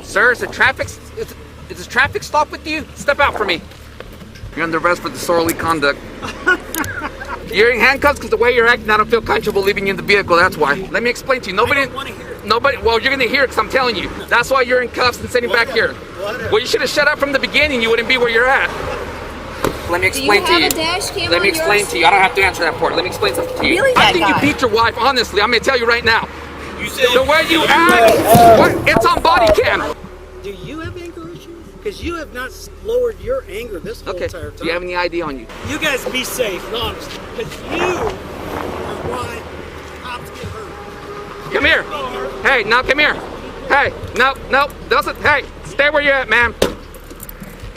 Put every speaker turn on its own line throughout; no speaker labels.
Sir, is a traffic stop with you? Step out for me. You're under arrest for disorderly conduct. You're in handcuffs because the way you're acting, I don't feel comfortable leaving you in the vehicle. That's why. Let me explain to you.
I don't want to hear it.
Well, you're gonna hear it because I'm telling you. That's why you're in cuffs and sitting back here.
Whatever.
Well, you should have shut up from the beginning. You wouldn't be where you're at. Let me explain to you.
Do you have a dash cam
Let me
on
explain
yours?
to you. I don't have to answer that part. Let me explain something to you.
Really,
I
that
think
guy?
you beat your wife. Honestly, I'm gonna tell you right now.
You said
The way you act, it's on body cam.
Do you have anger issues? Because you have not lowered your anger this whole
Okay.
entire time.
Do you have any ID on you?
You guys be safe, honestly. Because you are why cops get hurt.
Come here. Hey, now come here. Hey, no, doesn't. Hey, stay where you're at, ma'am.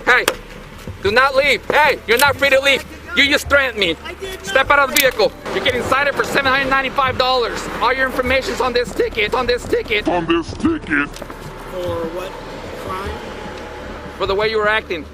Hey, do not leave. Hey, you're not free to leave. You just threatened me. Step out of the vehicle. You're getting cited for $795. All your information's on this ticket.
On this ticket.
For what crime?
For the way you were acting.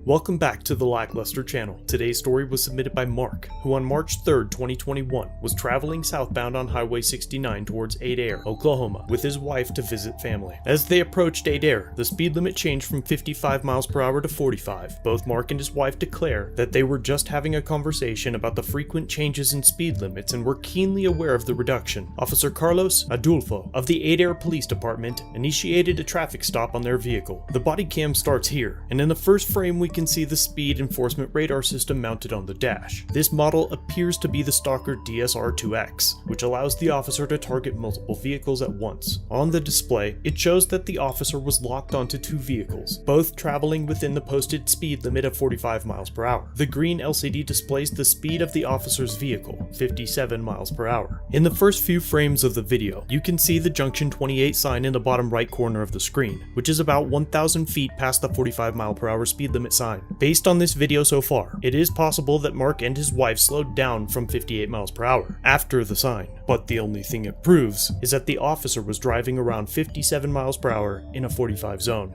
Welcome back to the Lackluster channel. Today's story was submitted by Mark, who on March 3rd, 2021 was traveling southbound on Highway 69 towards Adair, Oklahoma, with his wife to visit family. As they approached Adair, the speed limit changed from 55 miles per hour to 45. Both Mark and his wife declare that they were just having a conversation about the frequent changes in speed limits and were keenly aware of the reduction. Officer Carlos Adulfo of the Adair Police Department initiated a traffic stop on their vehicle. The body cam starts here, and in the first frame we can see the speed enforcement radar system mounted on the dash. This model appears to be the Stalker DSR-2X, which allows the officer to target multiple vehicles at once. On the display, it shows that the officer was locked onto two vehicles, both traveling within the posted speed limit of 45 miles per hour. The green LCD displays the speed of the officer's vehicle, 57 miles per hour. In the first few frames of the video, you can see the Junction 28 sign in the bottom right corner of the screen, which is about 1,000 feet past the 45 mile per hour speed limit sign. Based on this video so far, it is possible that Mark and his wife slowed down from 58 miles per hour after the sign, but the only thing it proves is that the officer was driving around 57 miles per hour in a 45 zone.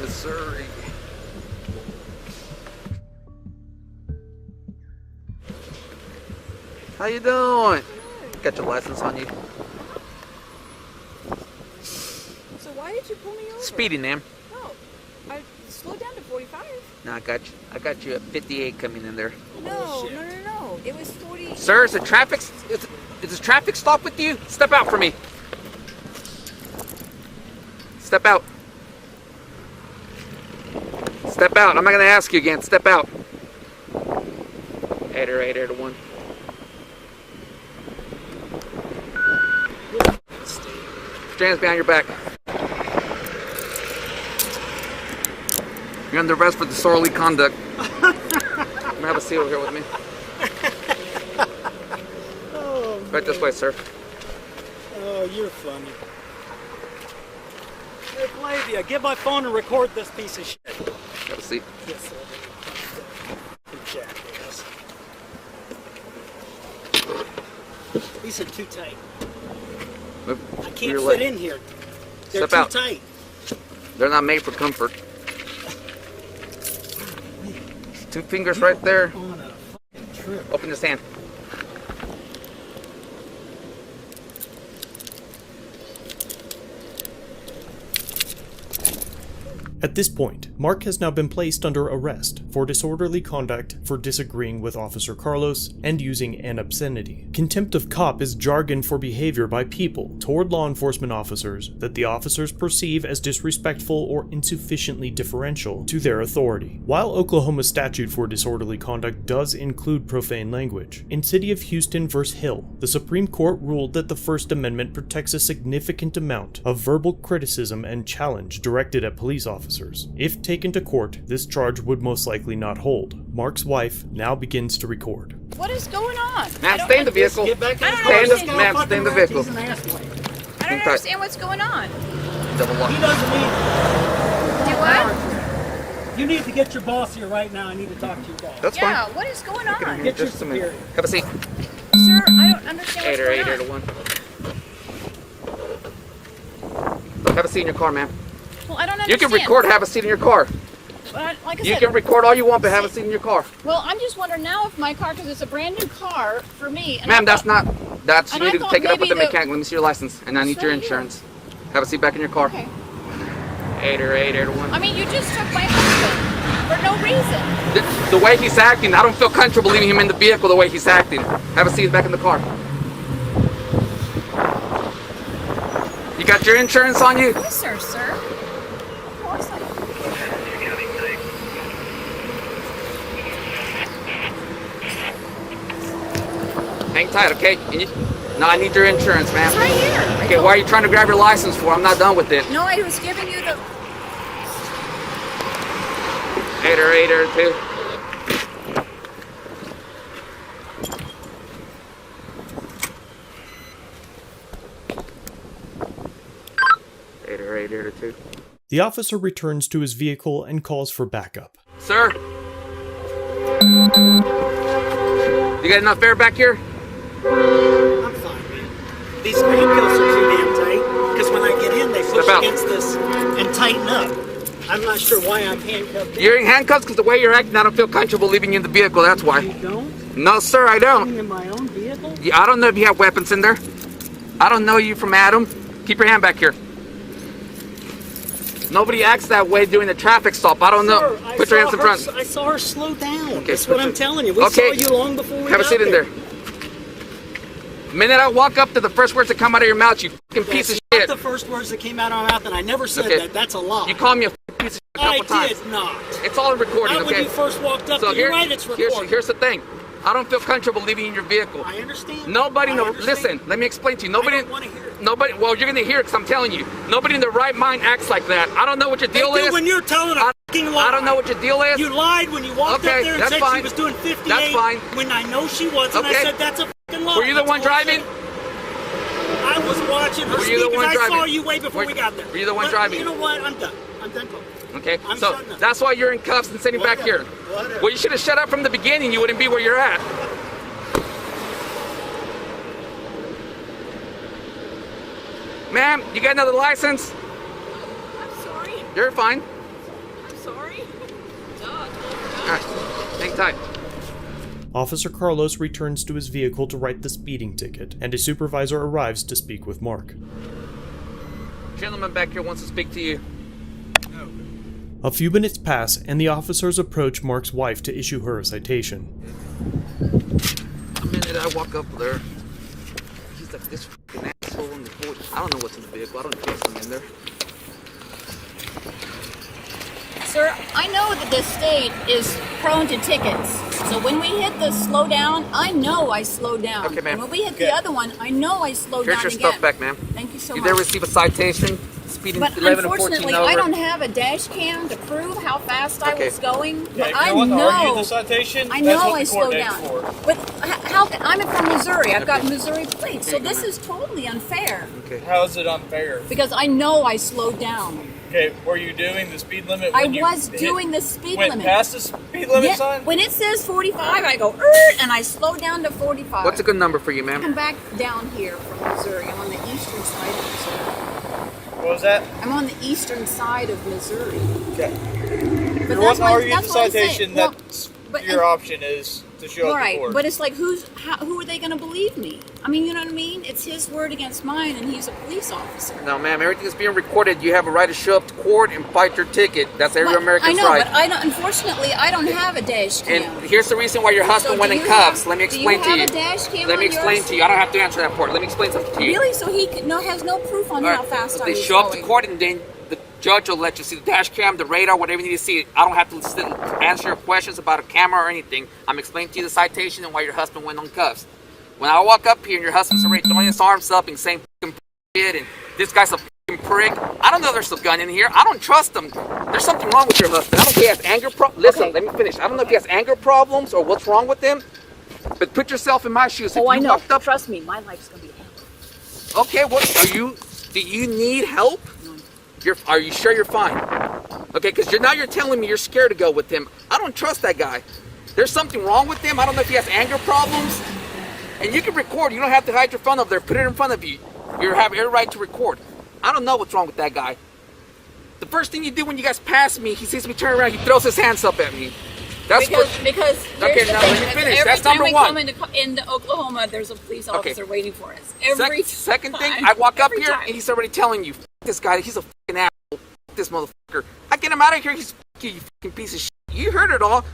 Missouri. How you doing? Got your license on you?
So why did you pull me over?
Speeding, ma'am.
No, I slowed down to 45.
No, I got you at 58 coming in there.
No. It was 40.
Sir, is a traffic stop with you? Step out for me. Step out. Step out. I'm not gonna ask you again. Step out. 8 to 1. Put your hands behind your back. You're under arrest for disorderly conduct. I'm gonna have a seat over here with me.
Oh,
Right this way, sir.
oh, you're funny. Hey, Flavia, get my phone and record this piece of shit.
Have a seat.
Yes, sir. You jackass. These are too tight.
Move
I
your
can't
leg.
fit in here. They're
Step
too
out.
tight.
They're not made for comfort. 2 fingers right there.
On a fucking trip.
Open this hand.
At this point, Mark has now been placed under arrest for disorderly conduct for disagreeing with Officer Carlos and using an obscenity. Contempt of cop is jargon for behavior by people toward law enforcement officers that the officers perceive as disrespectful or insufficiently deferential to their authority. While Oklahoma's statute for disorderly conduct does include profane language, in City of Houston v. Hill, the Supreme Court ruled that the First Amendment protects a significant amount of verbal criticism and challenge directed at police officers. If taken to court, this charge would most likely not hold. Mark's wife now begins to record.
What is going on?
Ma'am, stay in the vehicle.
Get back in
I
the
don't
car.
Stand
This
up,
guy
ma'am,
fucking
stay in the
wrecked.
vehicle.
He's an asswipe.
I don't understand what's going on.
Double lock.
He doesn't need.
Do what?
You need to get your boss here right now. I need to talk to your boss.
That's
Yeah,
fine.
what is going
Get in
on?
here
Get your
just a minute.
superior.
Have a seat.
Sir, I don't understand what's
8
going
to
on.
1. a seat in your car, man.
Well, I don't
You
understand.
can record, have a seat in your car.
But like I
You
said,
can record all you want, but have a seat in your car.
well, I'm just wondering now if my car, because it's a brand new car for me. And
Ma'am,
I
that's
thought-
not, that's, you
and I
need to
thought
take it up with the
maybe the-
mechanic. Let me see your license, and I need
It's
your
right here.
insurance. Have a seat back in your car.
Okay.
80881.
I mean, you just took my husband for no reason.
The way he's acting, I don't feel comfortable leaving him in the vehicle the way he's acting. Have a seat back in the car. You got your insurance on you?
Yes, sir. Of course I do.
Hang tight, okay? No, I need your insurance, ma'am.
It's right here.
Okay, why are you trying to grab your license for? I'm not done with it.
No, I was giving you the.
80882.
The officer returns to his vehicle and calls for backup.
Sir? You got enough air back here?
I'm fine, man. These handcuffs are too damn tight. Because when I get in, they push
Step out.
against this and tighten up. I'm not sure why I'm handcuffed.
You're in handcuffs because the way you're acting, I don't feel comfortable leaving you in the vehicle. That's why.
You don't?
No, sir, I don't.
I'm in my own vehicle?
Yeah, I don't know if you have weapons in there. I don't know you from Adam. Keep your hand back here. Nobody acts that way during the traffic stop. I don't know.
Sir, I
Put your hands
saw
in
her-
front.
I saw her slow down.
Okay,
That's what
put
I'm
your-
telling you. We
Okay.
saw you long before we
Have a
got
seat in
there.
there. Minute I walk up to the first words that come out of your mouth, you fucking piece of
That's
shit.
not the first words that came out of my mouth, and I never said
Okay.
that. That's a lie.
You called me a piece of shit a
I
couple times.
did not.
It's all in recording,
Not when
okay?
you first walked up.
So
You're right, it's recorded.
here's the thing. I don't feel comfortable leaving you in your vehicle.
I understand.
Nobody,
I
no,
understand.
listen, let me explain to you. Nobody,
I don't want to hear it.
nobody, well, you're going to hear it because I'm telling you. Nobody in their right mind acts like that. I don't know what your
They
deal
do
is.
when you're telling a fucking lie.
I don't know what your deal is.
You lied when you walked
Okay,
up there and
that's
said
fine.
she was doing 58
That's fine.
when I know she wasn't.
Okay.
I said that's a fucking lie.
Were you the
That's
one
all I
driving?
said. I was watching her
Were you the
speed
one
because I
driving?
saw you way before
Were-
we got there.
were you the one
But
driving?
You know what? I'm done. I'm done talking.
Okay,
I'm
so
shutting up.
that's why you're in cuffs and sitting back here.
Whatever.
Well, you should have shut up from the beginning. You wouldn't be where you're at. Ma'am, you got another license?
I'm sorry.
You're fine.
I'm sorry.
All right, hang tight.
Officer Carlos returns to his vehicle to write the speeding ticket, and a supervisor arrives to speak with Mark.
Gentleman back here wants to speak to you.
A few minutes pass, and the officers approach Mark's wife to issue her a citation.
The minute I walk up there, he's like this fucking asshole in the board. I don't know what's in the vehicle. I don't trust him in there.
Sir, I know that this state is prone to tickets. So when we hit the slow down, I know I slowed down.
Okay, ma'am.
And when we hit the other one, I know I slowed
Here's
down
your
again.
stuff back, ma'am.
Thank you so
You
much.
did receive a citation, speeding
But
11 and 14
unfortunately,
over.
I don't have a dash cam to prove how fast I
Okay.
was going.
Yeah,
But
if
I
you want to argue
know,
the citation,
I
that's
know
what
I
the court
slowed
date's
down.
for.
But how can I'm from Missouri? I've got
Okay.
Missouri plates, so
Here you go,
this
ma'am.
is totally unfair
Okay.
How is it unfair?
because I know I slowed down.
Okay, were you doing the speed limit?
I
when you
was
hit-
doing the speed
went
limit.
past the speed limit
Yeah,
sign?
when it says 45, I go and I slow down to 45.
What's a good number for you, ma'am?
I'm back down here from Missouri. I'm on the eastern side of Missouri.
What was that?
I'm on the eastern side of Missouri.
Okay.
But
You want to argue the
that's what I'm saying.
citation,
Well,
that's
but-
your option is to show
All
up
right,
to court.
but it's like who are they going to believe me? I mean, you know what I mean? It's his word against mine, and he's a police officer.
No, ma'am, everything is being recorded. You have a right to show up to court and fight your ticket. That's every
But-
American's
I know,
right.
but I don't. Unfortunately, I don't have a dash cam.
And here's the reason why your husband
So
went
do
in
you
cuffs.
have-
Let me
do
explain
you
to
have
you.
a dash cam
Let me
on
explain
yours?
to you. I don't have to answer that part. Let me explain something to you.
Really? So he has no proof on
All
how
right,
fast I
they
was
show up to
going.
court and then the judge will let you see the dash cam, the radar, whatever you need to see. I don't have to answer your questions about a camera or anything. I'm explaining to you the citation and why your husband went on cuffs. When I walk up here and your husband's already throwing his arms up and saying fucking shit and this guy's a fucking prick, I don't know there's a gun in here. I don't trust him. There's something wrong with your husband. I don't know if he has anger problems. Listen,
Okay.
let me finish. I don't know if he has anger problems or what's wrong with him, but put yourself in my shoes. If
Oh, I
you
know.
walked up,
Trust me, my life's gonna be hell.
okay, do you need help? Are you sure you're fine? Okay, because you're telling me you're scared to go with him. I don't trust that guy. There's something wrong with him. I don't know if he has anger problems. And you can record. You don't have to hide your phone up there. Put it in front of you. You have every right to record. I don't know what's wrong with that guy. The first thing you do when you guys pass me, he sees me turn around, he throws his hands up at me. That's
because
Okay,
here's the
now
thing.
let me finish.
Every
That's
time
number
we
one.
come into Oklahoma, there's a police officer waiting for us.
Second thing,
time.
I walk up
Every
here
time.
and he's already telling you, "F this guy, he's a fucking asshole. F this motherfucker." I get him out of here, he's "F you, you fucking piece of shit." You heard it all.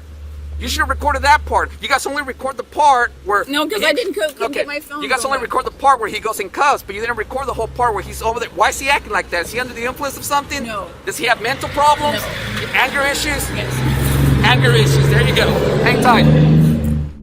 You should have recorded that part. You guys only record the part where...
No, because I didn't get my phone
You guys only
going.
record the part where he goes in cuffs, but you didn't record the whole part where he's over there. Why is he acting like that? Is he under the influence of something?
No.
Does he have mental problems?
No.
Anger issues?
Yes.
Anger issues. There you go. Hang tight.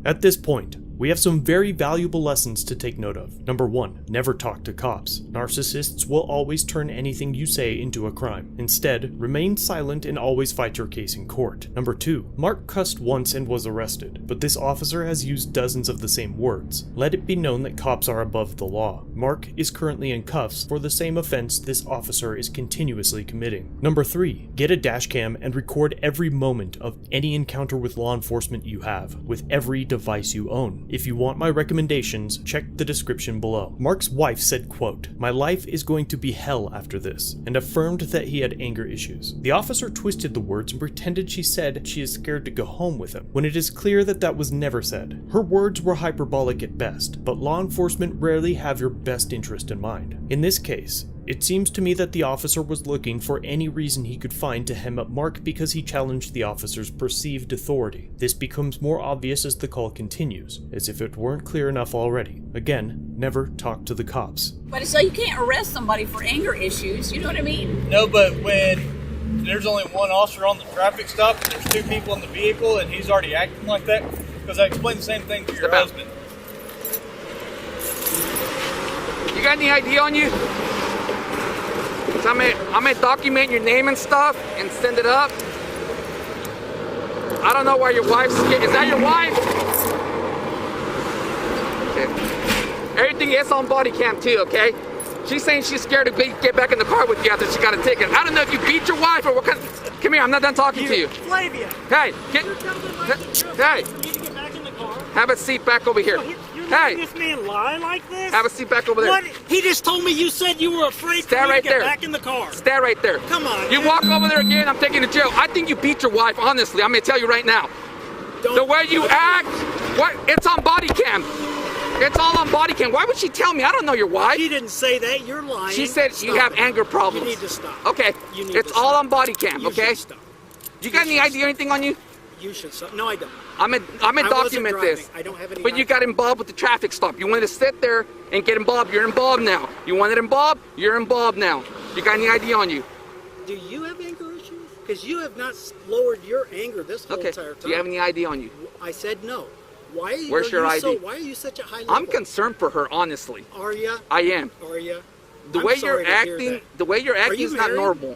At this point, we have some very valuable lessons to take note of. Number 1, never talk to cops. Narcissists will always turn anything you say into a crime. Instead, remain silent and always fight your case in court. Number 2, Mark cussed once and was arrested, but this officer has used dozens of the same words. Let it be known that cops are above the law. Mark is currently in cuffs for the same offense this officer is continuously committing. Number 3, get a dash cam and record every moment of any encounter with law enforcement you have, with every device you own. If you want my recommendations, check the description below. Mark's wife said, quote, "My life is going to be hell after this," and affirmed that he had anger issues. The officer twisted the words and pretended she said she is scared to go home with him, when it is clear that that was never said. Her words were hyperbolic at best, but law enforcement rarely have your best interest in mind. In this case, it seems to me that the officer was looking for any reason he could find to hem up Mark because he challenged the officer's perceived authority. This becomes more obvious as the call continues, as if it weren't clear enough already. Again, never talk to the cops.
But so you can't arrest somebody for anger issues. You know what I mean?
No, but when there's only one officer on the traffic stop and there's 2 people in the vehicle and he's already acting like that, because I explained the same thing to your
Step out.
husband.
You got any ID on you? So I'm gonna document your name and stuff and send it up. I don't know why your wife's scared. Is that your wife? Okay. Everything is on body cam too, okay? She's saying she's scared to get back in the car with you after she got a ticket. I don't know if you beat your wife or what kind of... Come here, I'm not done talking to you.
Flavia.
Hey, get...
You're telling me like the truth
Hey,
for me to get back in the car.
have a seat back over here.
You're
Hey,
letting this man lie like this?
have a seat back over there.
What? He just told me you said you were afraid for
Stand
me
right
to get
there.
back in the car.
Stand right there.
Come on,
You
man.
walk over there again, I'm taking you to jail. I think you beat your wife, honestly. I'm gonna tell you right now.
Don't-
The way you act, what? It's on body cam. It's all on body cam. Why would she tell me? I don't know your wife.
She didn't say that. You're lying.
She said you
Stop
have
it.
anger problems.
You need to stop.
Okay,
You need
it's
to
all
stop.
on body cam,
You
okay?
should stop.
You got any ID or anything on you?
You should stop. No, I don't.
I'm gonna
I wasn't
document
driving.
this.
I don't have any
But you
ID.
got involved with the traffic stop. You wanted to sit there and get involved. You're involved now. You wanted involved? You're involved now. You got any ID on you?
Do you have anger issues? Because you have not lowered your anger this whole
Okay.
entire time.
Do you have any ID on you?
I said no. Why are you,
Where's your ID?
why are you such a high level?
I'm concerned for her, honestly.
Are you?
I am.
Are you?
The way you're acting,
you
is not
married?
normal.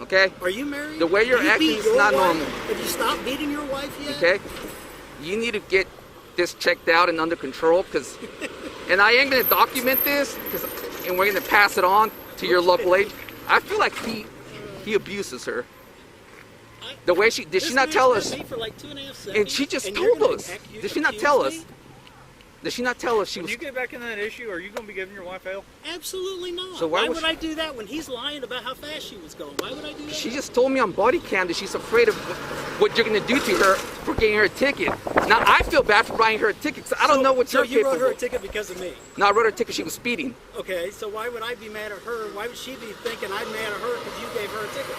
Okay?
Are you married?
The way you're
Do you
acting
beat
is
your
not
wife?
normal.
Have you stopped beating your wife yet?
Okay? You need to get this checked out and under control, because, and I am going to document this, and we're going to pass it on to your local agent. I feel like he abuses her. The way did she not tell us?
For like 2.5 seconds,
And she just
and you're
told
gonna
us.
accuse
Did she not tell us?
me?
Did she not tell us she
When
was?
you get back in that issue, are you going to be giving your wife hell?
Absolutely not.
So why
why
would
would I do that when he's lying about how fast she was going? Why would I do that?
She just told me on body cam that she's afraid of what you're going to do to her for getting her a ticket. Now I feel bad for buying her a ticket, because I don't know what
so
you're
you wrote
capable.
her a ticket because of me.
No, I wrote her a ticket. She was speeding.
Okay, so why would I be mad at her? Why would she be thinking I'm mad at her because you gave her a ticket?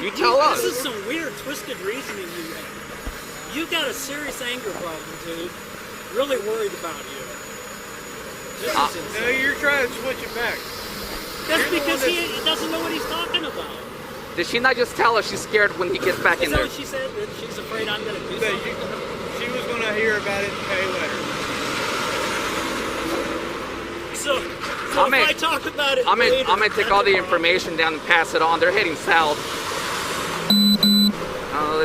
You tell us.
This is some weird, twisted reasoning you have. You got a serious anger problem, dude. Really worried about you. This is
No,
insane.
you're trying to switch it back.
That's
you're the
because
one
he doesn't know what he's talking about.
Did she not just tell us she's scared when he gets back
Is
in
that
there?
what she said? That she's afraid I'm going to do
That
something?
she was going to hear about it and pay later.
So
I'm
if
gonna-
I talk about it
I'm
later,
gonna take all the
that's fine.
information down and pass it on. They're heading south.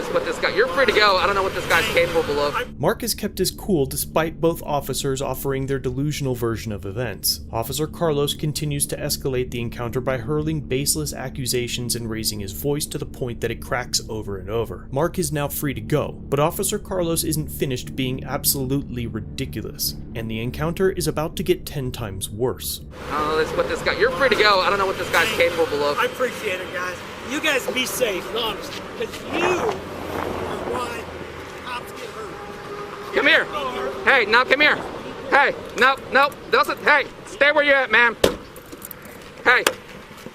know what this guy. You're free to go. I don't know what this guy's capable of.
Mark has kept his cool despite both officers offering their delusional version of events. Officer Carlos continues to escalate the encounter by hurling baseless accusations and raising his voice to the point that it cracks over and over. Mark is now free to go, but Officer Carlos isn't finished being absolutely ridiculous, and the encounter is about to get 10 times worse.
I don't know what this guy. You're free to go. I don't know what this guy's capable of.
I appreciate it, guys. You guys be safe, honestly, because you are why cops get hurt.
Come here. Hey, now come here. Hey, no, doesn't. Hey, stay where you're at, ma'am. Hey,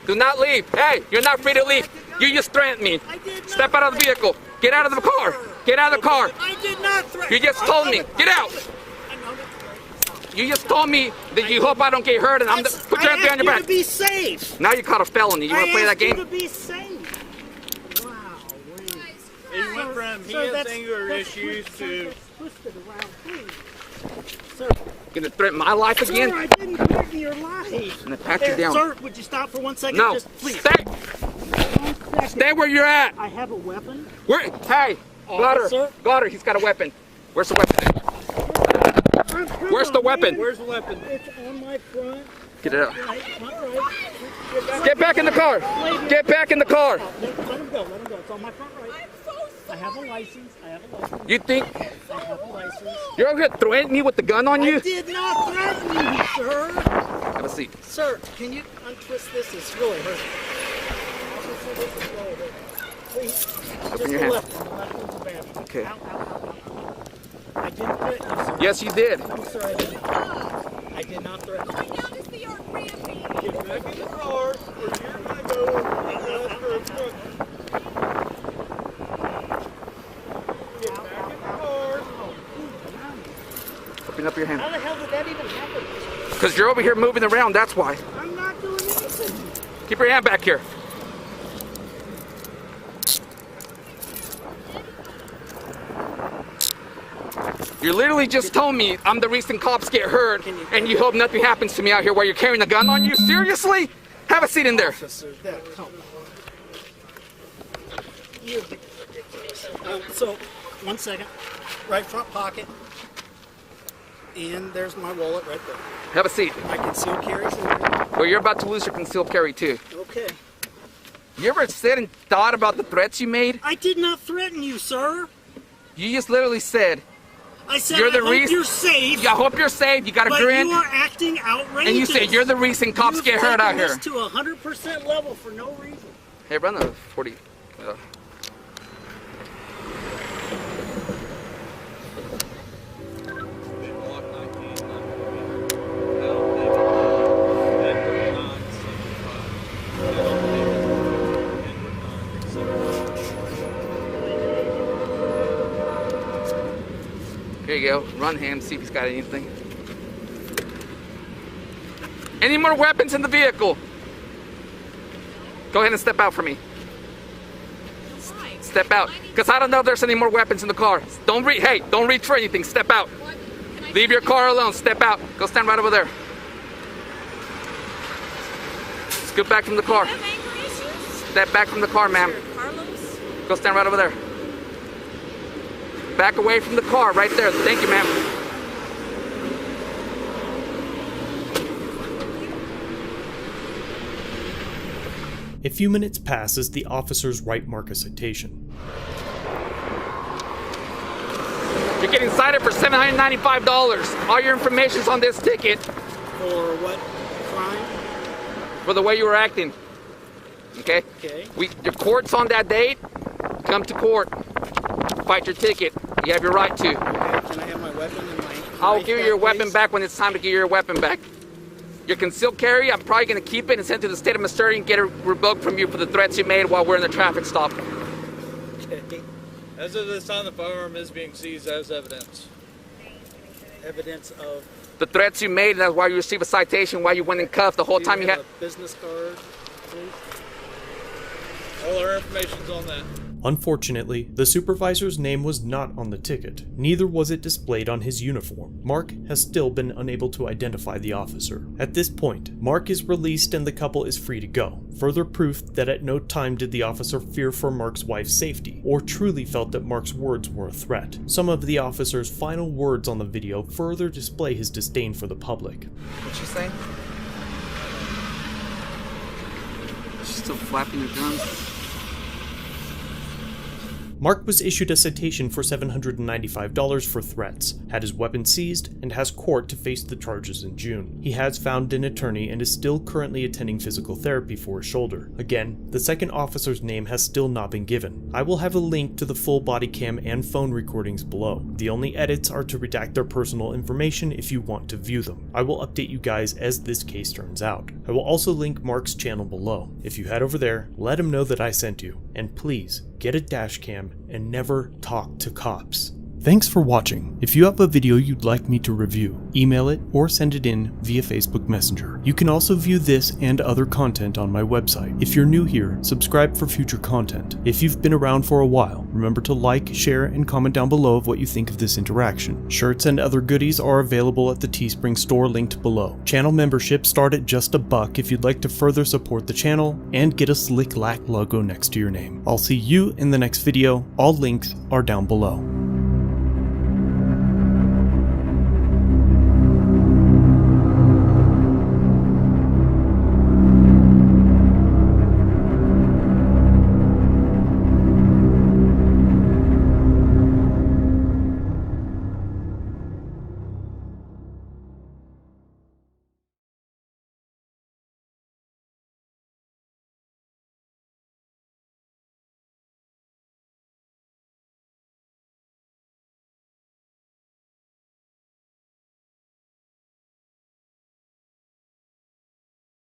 do not leave. Hey, you're not free to leave. You just threatened me. Step out of the vehicle. Get out of the car. Get out of the car.
I did not threaten.
You just told me. Get out. You just told me that you hope I don't get hurt, and I'm put your hands behind your back.
To be safe.
Now you caught a felony. You want to play that game?
To be safe. Wow.
He went from he has anger issues to.
Twisted around, please. Sir.
Gonna threaten my life again?
Sir, I didn't threaten your life.
I'm gonna pat you down.
Sir, would you stop for 1 second?
No.
Just, please.
Stay.
1 second.
Stay where you're at.
I have a weapon.
Hey,
Sir?
Glauder, he's got a weapon. Where's the weapon? Where's the weapon?
Where's the weapon?
It's on my front.
Get it out.
Right. All right.
Get back in the car. Get back in the car.
Let him go. Let him go. It's on my front right. I have a license.
You think
I have a license.
you're over here threatening me with the gun on
I
you?
did not threaten you, sir.
Have a seat.
Sir, can you untwist this? It's really hurting. Please.
Open your hand.
The left one's a bad one.
Okay.
Ow, ow, ow, ow. I didn't threaten you, sir.
Yes, you did.
No, sir, I didn't. I did not threaten you.
Get back in the car, or you're gonna go and ask for a truck. Get back in the car.
Open up your hand.
How the hell did that even happen?
Because you're over here moving around, that's why.
I'm not doing anything.
Keep your hand back here. You literally just told me I'm the reason cops get hurt, and you hope nothing happens to me out here while you're carrying a gun on you? Seriously? Have a seat in there.
You're ridiculous. So, 1 second. Right front pocket. And there's my wallet right there.
Have a seat.
My concealed carry's in there.
Well, you're about to lose your concealed carry too.
Okay.
You ever sit and thought about the threats you made?
I did not threaten you, sir.
You just literally said,
I said
You're the
I hope
reason-
you're safe.
I hope you're safe, you got a
But
grin.
you are acting outrageous.
And you said you're the reason cops
You've
get hurt out
taken
here.
this to 100% level for no reason.
Hey, run the 40. Here you go. Run him, see if he's got anything. Any more weapons in the vehicle? Go ahead and step out for me. Step out. Because I don't know if there's any more weapons in the car. Don't reach for anything. Step out. Leave your car alone. Step out. Go stand right over there. Scoot back from the car. Step back from the car, ma'am. Go stand right over there. Back away from the car, right there. Thank you, ma'am.
A few minutes pass as the officers write Mark a citation.
You're getting cited for $795. All your information's on this ticket
For what crime?
for the way you were acting. Okay?
Okay.
Your court's on that date. Come to court. Fight your ticket. You have your right to.
Okay, can I have my weapon and my
I'll
knife
give you your
back,
weapon
please?
back when it's time to give you your weapon back. Your concealed carry, I'm probably going to keep it and send it to the state of Missouri and get it revoked from you for the threats you made while we're in the traffic stop.
Okay.
As of this time, the firearm is being seized as evidence.
Evidence of...
The threats you made, and that's why you received a citation, why you went in cuffed the whole
Do
time you
have
had...
a business card, please?
All our information's on that.
Unfortunately, the supervisor's name was not on the ticket. Neither was it displayed on his uniform. Mark has still been unable to identify the officer. At this point, Mark is released and the couple is free to go. Further proof that at no time did the officer fear for Mark's wife's safety, or truly felt that Mark's words were a threat. Some of the officer's final words on the video further display his disdain for the public.
What's she saying? She's still flapping her gums.
Mark was issued a citation for $795 for threats, had his weapon seized, and has court to face the charges in June. He has found an attorney and is still currently attending physical therapy for his shoulder. Again, the second officer's name has still not been given. I will have a link to the full body cam and phone recordings below. The only edits are to redact their personal information if you want to view them. I will update you guys as this case turns out. I will also link Mark's channel below. If you head over there, let him know that I sent you, and please, get a dash cam and never talk to cops. Thanks for watching. If you have a video you'd like me to review, email it or send it in via Facebook Messenger. You can also view this and other content on my website. If you're new here, subscribe for future content. If you've been around for a while, remember to like, share, and comment down below of what you think of this interaction. Shirts and other goodies are available at the Teespring store linked below. Channel memberships start at just $1 if you'd like to further support the channel and get a Slick Lack logo next to your name. I'll see you in the next video. All links are down below.